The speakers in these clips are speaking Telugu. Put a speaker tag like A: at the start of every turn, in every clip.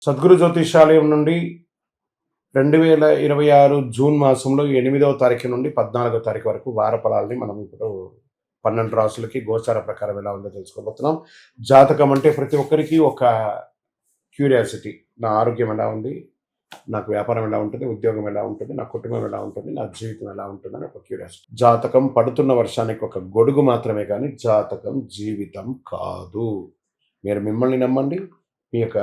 A: సద్గురు జ్యోతిషాలయం నుండి 2026 జూన్ మాసంలో 8వ తారీఖు నుండి 14వ తారీఖు వరకు వార ఫలాల్ని మనం ఇప్పుడు 12 రాసులకి గోచార ప్రకారం ఎలా ఉందో తెలుసుకోబోతున్నాం. జాతకం అంటే ప్రతి ఒక్కరికి ఒక క్యూరియాసిటీ. నా ఆరోగ్యం ఎలా ఉంది, నాకు వ్యాపారం ఎలా ఉంటుంది, ఉద్యోగం ఎలా ఉంటుంది, నా కుటుంబం ఎలా ఉంటుంది, నా జీవితం ఎలా ఉంటుందని ఒక క్యూరియాసిటీ. జాతకం పడుతున్న వర్షానికి ఒక గొడుగు మాత్రమే కానీ జాతకం జీవితం కాదు. మీరు మిమ్మల్ని నమ్మండి, మీ యొక్క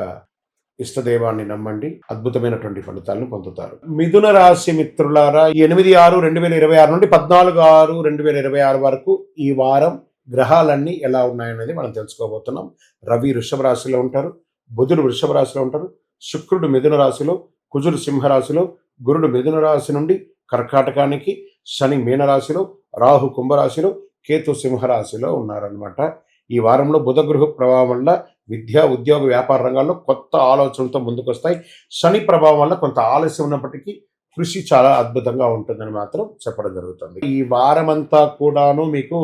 A: ఇష్టదైవాన్ని నమ్మండి, అద్భుతమైనటువంటి ఫలితాలను పొందుతారు. మిథున రాశి మిత్రులారా, 8/6/2026 నుండి 14/6/2026 వరకు ఈ వారం గ్రహాలన్నీ ఎలా ఉన్నాయనేది మనం తెలుసుకోబోతున్నాం. రవి వృషభ రాశిలో ఉంటారు, బుధుడు వృషభ రాశిలో ఉంటారు, శుక్రుడు మిథున రాశిలో, కుజుడు సింహరాశిలో, గురుడు మిథున రాశి నుండి కర్కాటకానికి, శని మీనరాశిలో, రాహు కుంభరాశిలో, కేతు సింహరాశిలో ఉన్నారనమాట. ఈ వారంలో బుధ గృహ ప్రభావం వల్ల విద్య, ఉద్యోగ, వ్యాపార రంగాల్లో కొత్త ఆలోచనలతో ముందుకొస్తాయి. శని ప్రభావం వల్ల కొంత ఆలస్యం ఉన్నప్పటికీ కృషి చాలా అద్భుతంగా ఉంటుందని మాత్రం చెప్పడం జరుగుతుంది. ఈ వారం అంతా కూడాను మీకు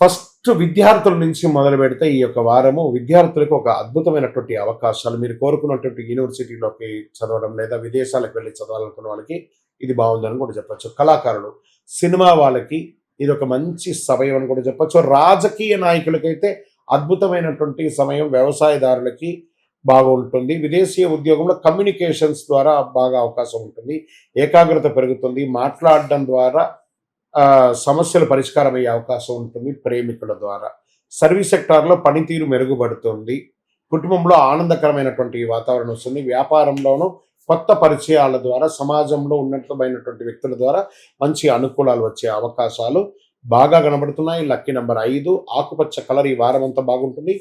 A: ఫస్ట్ విద్యార్థుల నుంచి మొదలు పెడితే ఈ యొక్క వారము విద్యార్థులకు ఒక అద్భుతమైనటువంటి అవకాశాలు. మీరు కోరుకున్నటువంటి యూనివర్సిటీలోకి చదవడం లేదా విదేశాలకు వెళ్ళి చదవాలనుకున్న వాళ్ళకి ఇది బాగుందని కూడా చెప్పచ్చు. కళాకారులు, సినిమా వాళ్ళకి ఇది ఒక మంచి సమయం అని కూడా చెప్పచ్చు. రాజకీయ నాయకులకైతే అద్భుతమైనటువంటి సమయం. వ్యవసాయదారులకి బాగుంటుంది. విదేశీయ ఉద్యోగంలో కమ్యూనికేషన్స్ ద్వారా బాగా అవకాశం ఉంటుంది. ఏకాగ్రత పెరుగుతుంది. మాట్లాడడం ద్వారా సమస్యలు పరిష్కారం అయ్యే అవకాశం ఉంటుంది. ప్రేమికుల ద్వారా సర్వీస్ సెక్టార్లో పనితీరు మెరుగుపడుతుంది. కుటుంబంలో ఆనందకరమైనటువంటి వాతావరణం వస్తుంది. వ్యాపారంలోనూ కొత్త పరిచయాల ద్వారా, సమాజంలో ఉన్నతమైనటువంటి వ్యక్తుల ద్వారా మంచి అనుకూలాలు వచ్చే అవకాశాలు బాగా కనబడుతున్నాయి. లక్కీ నెంబర్ 5, ఆకుపచ్చ కలర్. ఈ వారం అంతా బాగుంటుంది.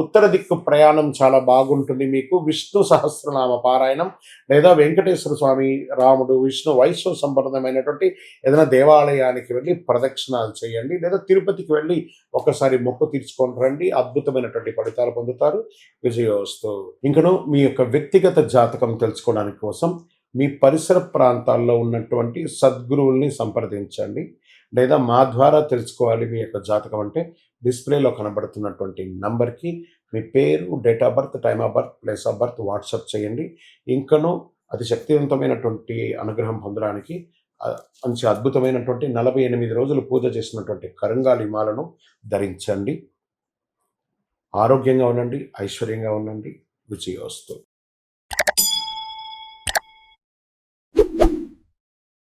A: ఉత్తర దిక్కు ప్రయాణం చాలా బాగుంటుంది. మీకు విష్ణు సహస్రనామ పారాయణం లేదా వెంకటేశ్వర స్వామి, రాముడు, విష్ణు, వైష్ణవ సంబంధమైనటువంటి ఏదైనా దేవాలయానికి వెళ్ళి ప్రదక్షిణాలు చేయండి, లేదా తిరుపతికి వెళ్ళి ఒకసారి మొక్కు తీర్చుకొని రండి. అద్భుతమైనటువంటి ఫలితాలు పొందుతారు. విజయోస్తు. ఇంకను మీ యొక్క వ్యక్తిగత జాతకం తెలుసుకోవడానికి కోసం మీ పరిసర ప్రాంతాల్లో ఉన్నటువంటి సద్గురువుల్ని సంప్రదించండి, లేదా మా ద్వారా తెలుసుకోవాలి మీ యొక్క జాతకం అంటే డిస్ప్లేలో కనబడుతున్నటువంటి నంబర్కి మీ పేరు, date of birth, time of birth, place of birth WhatsApp చేయండి. ఇంకనూ అతి శక్తివంతమైనటువంటి అనుగ్రహం పొందడానికి మంచి అద్భుతమైనటువంటి 48 రోజులు పూజ చేసినటువంటి కరంగాలి మాలను ధరించండి. ఆరోగ్యంగా ఉండండి, ఐశ్వర్యంగా ఉండండి. విజయోస్తు.